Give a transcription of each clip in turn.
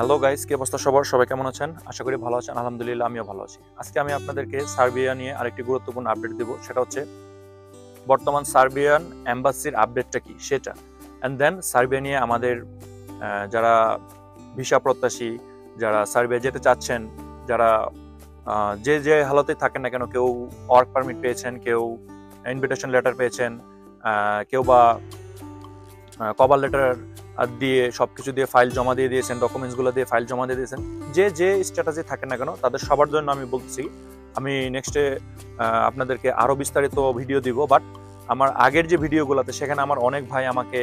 Hello guys, কি অবস্থা সবার? সবাই কেমন আছেন? আশা করি ভালো আছেন। আলহামদুলিল্লাহ, আমিও ভালো আছি। আজকে আমি আপনাদেরকে সার্বিয়া নিয়ে আরেকটি গুরুত্বপূর্ণ আপডেট দেব। সেটা হচ্ছে বর্তমান সার্বিয়ান এম্বাসির আপডেটটা কি সেটা, অ্যান্ড দেন সার্বিয়া নিয়ে আমাদের যারা ভিসা প্রত্যাশী, যারা সার্বিয়া যেতে চাচ্ছেন, যারা যে যে হালতে থাকেন না কেন, কেউ ওয়ার্ক পারমিট পেয়েছেন, কেউ ইনভিটেশন লেটার পেয়েছেন, কেউ বা কভার লেটার দিয়ে সবকিছু দিয়ে ফাইল জমা দিয়ে দিয়েছেন, ডকুমেন্টসগুলো দিয়ে ফাইল জমা দিয়ে দিয়েছেন, যে যে স্ট্র্যাটেজি থাকে না কেন তাদের সবার জন্য আমি বলছি, আমি নেক্সটে আপনাদেরকে আরও বিস্তারিত ভিডিও দিব। বাট আমার আগের যে ভিডিওগুলোতে সেখানে আমার অনেক ভাই আমাকে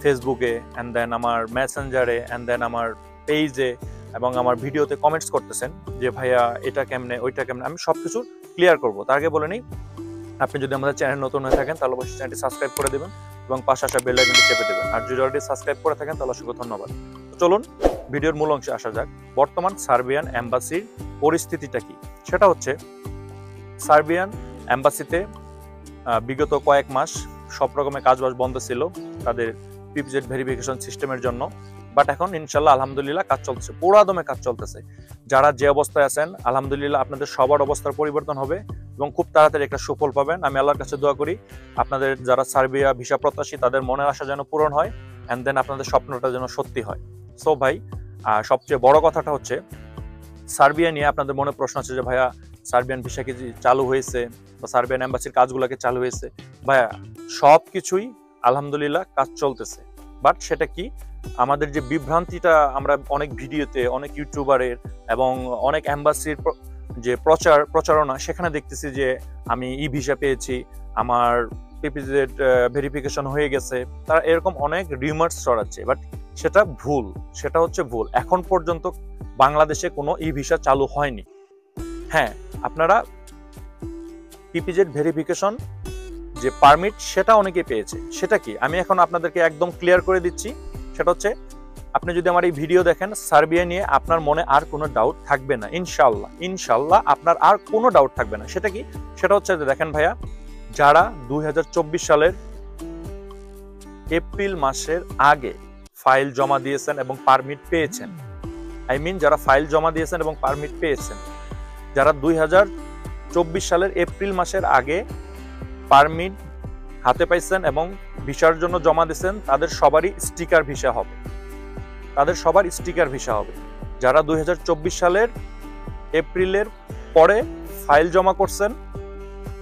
ফেসবুকে অ্যান্ড দেন আমার মেসেঞ্জারে অ্যান্ড দেন আমার পেজে এবং আমার ভিডিওতে কমেন্টস করতেছেন যে ভাইয়া এটা কেমনে ওইটা কেমনে। আমি সব কিছু ক্লিয়ার করবো। তার আগে বলে নিই, আপনি যদি আমাদের চ্যানেল নতুন হয়ে থাকেন তাহলে অবশ্যই চ্যানেলটি সাবস্ক্রাইব করে দেবেন এবং পাশে আসা বেল আইকনটি চেপে দেবেন। আর যদি অলরেডি সাবস্ক্রাইব করে থাকেন তাহলে অসংখ্য ধন্যবাদ। চলুন ভিডিওর মূল অংশে আসা যাক। বর্তমান সার্বিয়ান এম্বাসির পরিস্থিতিটা কি সেটা হচ্ছে, সার্বিয়ান এম্বাসিতে বিগত কয়েক মাস সব রকমের কাজবাজ বন্ধ ছিল তাদের পিপিজেড ভেরিফিকেশন সিস্টেমের জন্য। বাট এখন ইনশাল্লাহ আলহামদুলিল্লাহ কাজ চলতেছে, পুরা দমে কাজ চলতেছে। যারা যে অবস্থায় আছেন আলহামদুলিল্লাহ আপনাদের সবার অবস্থার পরিবর্তন হবে এবং খুব তাড়াতাড়ি একটা সুফল পাবেন। আমি আল্লাহর কাছে দোয়া করি আপনাদের যারা সার্বিয়া ভিসা প্রত্যাশী তাদের মনের আশা যেন পূরণ হয় অ্যান্ড দেন আপনাদের স্বপ্নটা যেন সত্যি হয়। সো ভাই, সবচেয়ে বড় কথাটা হচ্ছে সার্বিয়া নিয়ে আপনাদের মনে প্রশ্ন আছে যে ভাইয়া সার্বিয়ান ভিসা কি চালু হয়েছে বা সার্বিয়ান এম্বাসির কাজগুলোকে চালু হয়েছে? ভাইয়া সব কিছুই আলহামদুলিল্লাহ কাজ চলতেছে। বাট সেটা কি, আমাদের যে বিভ্রান্তিটা আমরা অনেক ভিডিওতে, অনেক ইউটিউবারের এবং অনেক এম্বাসির যে প্রচারণা সেখানে দেখতেছি যে আমি ই ভিসা পেয়েছি, আমার পিপিজেড ভেরিফিকেশন হয়ে গেছে, তারা এরকম অনেক রিউমার্স ছড়াচ্ছে। বাট সেটা ভুল, সেটা হচ্ছে ভুল। এখন পর্যন্ত বাংলাদেশে কোনো ই ভিসা চালু হয়নি। হ্যাঁ, আপনারা পিপিজেড ভেরিফিকেশন যে পারমিট সেটা অনেকে পেয়েছে। সেটা কি আমি এখন আপনাদেরকে একদম ক্লিয়ার করে দিচ্ছি। সেটা হচ্ছে, আপনি যদি আমার এই ভিডিও দেখেন, সার্বিয়া নিয়ে আপনার মনে আর কোনো ডাউট থাকবে না। ইনশাল্লাহ ইনশাল্লাহ আপনার আর কোনো ডাউট থাকবে না। সেটা কি, সেটা হচ্ছে যে দেখেন ভাইয়া, যারা 2024 সালের এপ্রিল মাসের আগে ফাইল জমা দিয়েছেন এবং পারমিট পেয়েছেন, যারা ফাইল জমা দিয়েছেন এবং পারমিট পেয়েছেন, যারা 2024 সালের এপ্রিল মাসের আগে পারমিট হাতে পাইছেন এবং ভিসার জন্য জমা দিয়েছেন, তাদের সবারই স্টিকার ভিসা হবে। তাদের সবার স্টিকার ভিসা হবে। যারা 2024 সালের এপ্রিলের পরে ফাইল জমা করছেন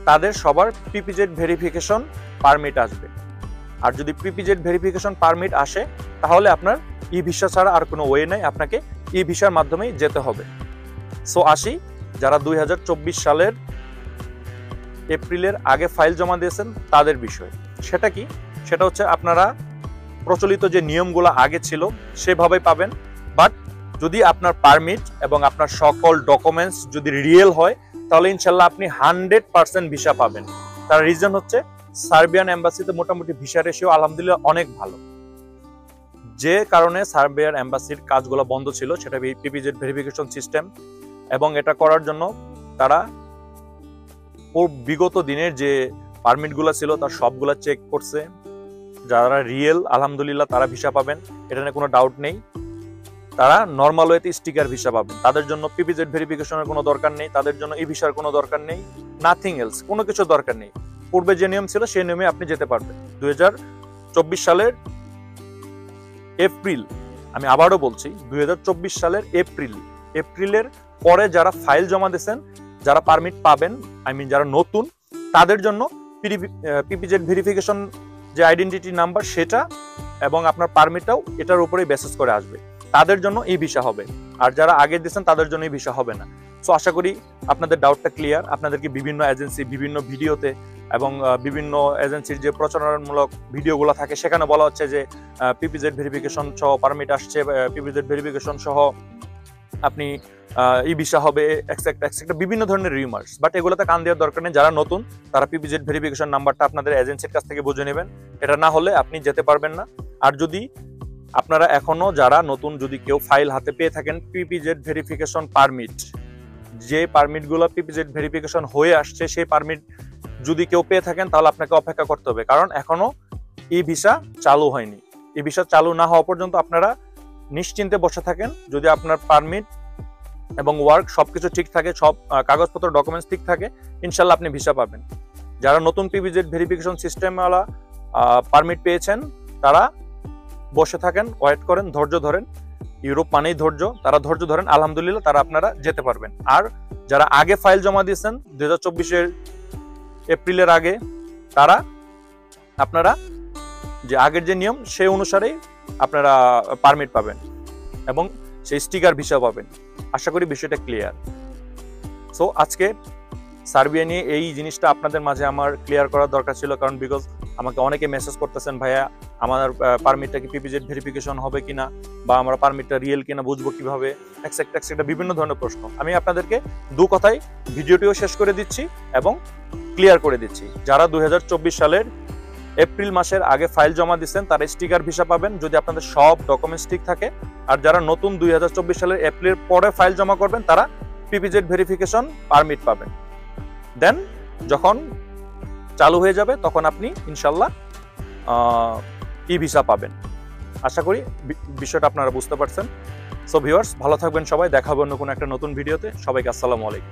তাদের সবার পিপিজেড ভেরিফিকেশন পারমিট আসবে। আর যদি পিপিজেড ভেরিফিকেশন পারমিট আসে তাহলে আপনার ই ভিসা ছাড়া আর কোনো ওয়ে নাই, আপনাকে ই ভিসার মাধ্যমেই যেতে হবে। সো আসি যারা 2024 সালের এপ্রিলের আগে ফাইল জমা দিয়েছেন তাদের বিষয়। সেটা কি, সেটা হচ্ছে আপনারা প্রচলিত যে নিয়মগুলো আগে ছিল সেভাবে পাবেন। বাট যদি আপনার পারমিট এবং আপনার সকল ডকুমেন্টস যদি রিয়েল হয় তাহলে ইনশাল্লাহ আপনি 100% ভিসা পাবেন। তার রিজন হচ্ছে সার্বিয়ান এম্বাসিতে মোটামুটি ভিসা রেশিও আলহামদুলিল্লাহ অনেক ভালো। যে কারণে সার্বিয়ান এম্বাসির কাজগুলো বন্ধ ছিল সেটা পিপিজেড ভেরিফিকেশন সিস্টেম, এবং এটা করার জন্য তারা বিগত দিনের যে পারমিটগুলো ছিল তার সবগুলা চেক করছে। যারা রিয়েল আলহামদুলিল্লাহ তারা ভিসা পাবেন, এটা নিয়ে কোনো ডাউট নেই। তারা নর্মাল ওয়েতে স্টিকার ভিসা পাবেন, তাদের জন্য পিপিজেড ভেরিফিকেশনের কোনো দরকার নেই, তাদের জন্য ই ভিসার কোনো দরকার নেই, নাথিং এলস, কোনো কিছু দরকার নেই। পূর্বে যে নিয়ম ছিল সেই নিয়মে আপনি যেতে পারবেন। 2024 সালের এপ্রিল, আমি আবারও বলছি 2024 সালের এপ্রিলের পরে যারা ফাইল জমা দিয়েছেন, যারা পারমিট পাবেন, যারা নতুন, তাদের জন্য পিপিজেড ভেরিফিকেশন যে আইডেন্টিটি নাম্বার সেটা এবং আপনার পারমিটটাও এটার উপরেই বেসিস করে আসবে, তাদের জন্য এই ভিসা হবে। আর যারা আগে দিয়েছেন তাদের জন্য এই ভিসা হবে না। সো আশা করি আপনাদের ডাউটটা ক্লিয়ার। আপনাদেরকে বিভিন্ন এজেন্সি বিভিন্ন ভিডিওতে এবং বিভিন্ন এজেন্সির যে প্রচারণামূলক ভিডিওগুলো থাকে সেখানে বলা হচ্ছে যে পিপিজেড ভেরিফিকেশন সহ পারমিট আসছে, পিপিজেড ভেরিফিকেশন সহ আপনি ই ভিসা হবে, এক্সেট্রা বিভিন্ন ধরনের রিউমার্স। বাট এগুলোতে কান দেওয়ার দরকার নেই। যারা নতুন তারা পিপিজেড ভেরিফিকেশন নাম্বারটা আপনাদের এজেন্সির কাছ থেকে বুঝে নেবেন, এটা না হলে আপনি যেতে পারবেন না। আর যদি আপনারা এখনো যারা নতুন, যদি কেউ ফাইল হাতে পেয়ে থাকেন পিপিজেড ভেরিফিকেশন পারমিট, যে পারমিটগুলো পিপিজেড ভেরিফিকেশন হয়ে আসছে সেই পারমিট যদি কেউ পেয়ে থাকেন তাহলে আপনাকে অপেক্ষা করতে হবে, কারণ এখনো ই ভিসা চালু হয়নি। ই ভিসা চালু না হওয়া পর্যন্ত আপনারা নিশ্চিন্তে বসে থাকেন। যদি আপনার পারমিট এবং ওয়ার্ক সবকিছু ঠিক থাকে, সব কাগজপত্র ডকুমেন্টস ঠিক থাকে, ইনশাল্লাহ আপনি ভিসা পাবেন। যারা নতুন পিভিজেড ভেরিফিকেশন সিস্টেমওয়ালা পারমিট পেয়েছেন তারা বসে থাকেন, ওয়েট করেন, ধৈর্য ধরেন। ইউরোপ মানেই ধৈর্য, তারা ধৈর্য ধরেন, আলহামদুলিল্লাহ তারা আপনারা যেতে পারবেন। আর যারা আগে ফাইল জমা দিয়েছেন 2024 এপ্রিলের আগে, তারা আপনারা যে আগের যে নিয়ম সেই অনুসারেই আপনারা পারমিট পাবেন এবং সেই স্টিকার ভিসা পাবেন। আশা করি বিষয়টা ক্লিয়ার। সো আজকে সার্বিয়া নিয়ে এই জিনিসটা আপনাদের মাঝে আমার ক্লিয়ার করার দরকার ছিল, কারণ বিকজ আমাকে অনেকে মেসেজ করতেছেন, ভাইয়া আমার পারমিটটা কি পিপিজেড ভেরিফিকেশন হবে কিনা, বা আমার পারমিটটা রিয়েল কিনা বুঝবো কিভাবে, এক্সেট্রা বিভিন্ন ধরনের প্রশ্ন। আমি আপনাদেরকে দু কথায় ভিডিওটিও শেষ করে দিচ্ছি এবং ক্লিয়ার করে দিচ্ছি। যারা 2024 সালের এপ্রিল মাসের আগে ফাইল জমা দিচ্ছেন তারা স্টিকার ভিসা পাবেন যদি আপনাদের সব ডকুমেন্টস ঠিক থাকে। আর যারা নতুন 2024 সালের এপ্রিল পরে ফাইল জমা করবেন তারা পিপিজেড ভেরিফিকেশন পারমিট পাবেন। দেন যখন চালু হয়ে যাবে তখন আপনি ইনশাল্লাহ ই ভিসা পাবেন। আশা করি বিষয়টা আপনারা বুঝতে পারছেন। সো ভিউয়ার্স, ভালো থাকবেন সবাই, দেখা হবে অন্য কোনো একটা নতুন ভিডিওতে। সবাইকে আসসালামু আলাইকুম।